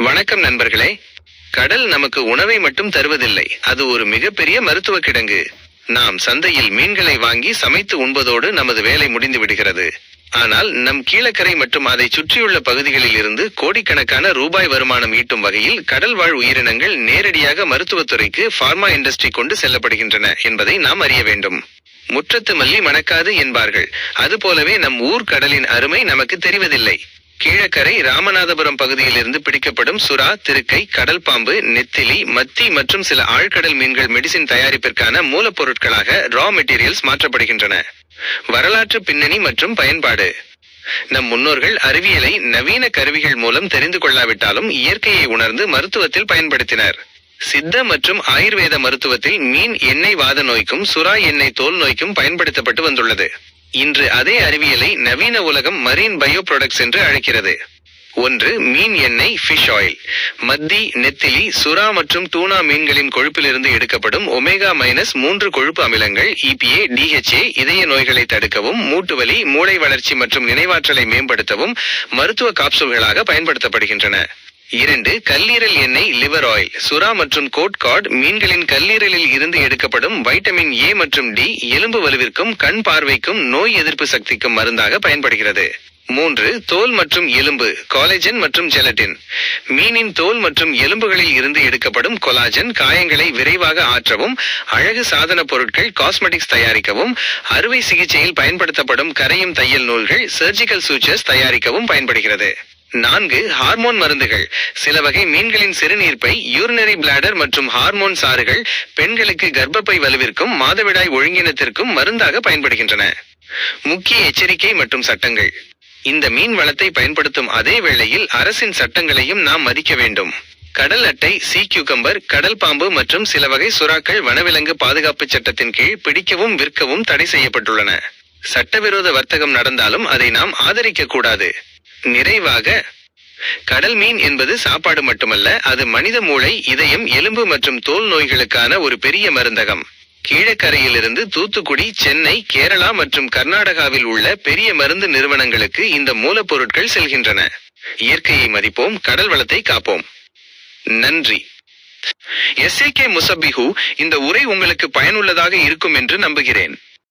வணக்கம் நண்பர்களே. கடல் நமக்கு உணவை மட்டும் தருவதில்லை, அது ஒரு மிகப்பெரிய மருத்துவ கிடங்கு. நாம் சந்தையில் மீன்களை வாங்கி சமைத்து உண்பதோடு நமது வேலை முடிந்து விடுகிறது. ஆனால் நம் கீழக்கரை மற்றும் அதை சுற்றியுள்ள பகுதிகளில் இருந்து கோடிக்கணக்கான ரூபாய் வருமானம் ஈட்டும் வகையில் கடல் வாழ் உயிரினங்கள் நேரடியாக மருத்துவத்துறைக்கு பார்மா இண்டஸ்ட்ரி கொண்டு செல்லப்படுகின்றன என்பதை நாம் அறிய வேண்டும். முற்றத்து மல்லி மணக்காது என்பார்கள். அதுபோலவே நம் ஊர் கடலின் அருமை நமக்கு தெரிவதில்லை. கீழக்கரை ராமநாதபுரம் பகுதியிலிருந்து பிடிக்கப்படும் சுறா, திருக்கை, கடல் பாம்பு, நெத்திலி, மத்தி மற்றும் சில ஆழ்கடல் மீன்கள் மெடிசின் தயாரிப்பிற்கான மூலப்பொருட்களாக ரா மெட்டீரியல்ஸ் மாற்றப்படுகின்றன. வரலாற்று பின்னணி மற்றும் பயன்பாடு. நம் முன்னோர்கள் அறிவியலை நவீன கருவிகள் மூலம் தெரிந்து கொள்ளாவிட்டாலும் இயற்கையை உணர்ந்து மருத்துவத்தில் பயன்படுத்தினர். சித்த மற்றும் ஆயுர்வேத மருத்துவத்தில் மீன் எண்ணெய் வாத நோய்க்கும் சுறா எண்ணெய் தோல் நோய்க்கும் பயன்படுத்தப்பட்டு வந்துள்ளது. இன்று அதே அறிவியலை நவீன உலகம் மரீன் பயோ ப்ராடக்ட்ஸ் என்று அழைக்கிறது. 1. மீன் எண்ணெய் ஃபிஷ் ஆயில். மத்தி, நெத்திலி, சுறா மற்றும் டூனா மீன்களின் கொழுப்பிலிருந்து எடுக்கப்படும் ஒமேகா-3 கொழுப்பு அமிலங்கள் EPA, DHA இதய நோய்களை தடுக்கவும், மூட்டுவலி, மூளை வளர்ச்சி மற்றும் நினைவாற்றலை மேம்படுத்தவும் மருத்துவ காப்சூல்களாக பயன்படுத்தப்படுகின்றன. 2. கல்லீரல் எண்ணெய் லிவர் ஆயில். சுறா மற்றும் கோட் காட் மீன்களின் கல்லீரலில் இருந்து எடுக்கப்படும் வைட்டமின் A மற்றும் D எலும்பு வலுவிற்கும் கண் பார்வைக்கும் நோய் எதிர்ப்பு சக்திக்கும் மருந்தாக பயன்படுகிறது. 3. தோல் மற்றும் எலும்பு காலேஜன் மற்றும் ஜெலட்டின். மீனின் தோல் மற்றும் எலும்புகளில் இருந்து எடுக்கப்படும் கொலாஜன் காயங்களை விரைவாக ஆற்றவும், அழகு சாதன பொருட்கள் காஸ்மெட்டிக்ஸ் தயாரிக்கவும், அறுவை சிகிச்சையில் பயன்படுத்தப்படும் கரையும் தையல் நூல்கள் சர்ஜிக்கல் சூச்சர்ஸ் தயாரிக்கவும் பயன்படுகிறது. 4. ஹார்மோன் மருந்துகள். சில வகை மீன்களின் சிறுநீர்ப்பை, யூரினரி பிளாடர் மற்றும் ஹார்மோன் சாறுகள் பெண்களுக்கு கர்ப்பப்பை வலுவிற்கும் மாதவிடாய் ஒழுங்கினத்திற்கும் மருந்தாக பயன்படுகின்றன. முக்கிய எச்சரிக்கை மற்றும் சட்டங்கள். இந்த மீன் வளத்தை பயன்படுத்தும் அதே வேளையில் அரசின் சட்டங்களையும் நாம் மதிக்க வேண்டும். கடல் அட்டை, சீ கியூகம்பர், கடல் பாம்பு மற்றும் சில வகை சுறாக்கள் வனவிலங்கு பாதுகாப்பு சட்டத்தின் கீழ் பிடிக்கவும் விற்கவும் தடை செய்யப்பட்டுள்ளன. சட்டவிரோத வர்த்தகம் நடந்தாலும் அதை நாம் ஆதரிக்க கூடாது. நிறைவாக, கடல் மீன் என்பது சாப்பாடு மட்டுமல்ல, அது மனித மூளை, இதயம், எலும்பு மற்றும் தோல் நோய்களுக்கான ஒரு பெரிய மருந்தகம். கீழக்கரையிலிருந்து தூத்துக்குடி, சென்னை, கேரளா மற்றும் கர்நாடகாவில் உள்ள பெரிய மருந்து நிறுவனங்களுக்கு இந்த மூலப்பொருட்கள் செல்கின்றன. இயற்கையை மதிப்போம், கடல் வளத்தை காப்போம். நன்றி. SAK முசப்பிஹு. இந்த உரை உங்களுக்கு பயனுள்ளதாக இருக்கும் என்று நம்புகிறேன்.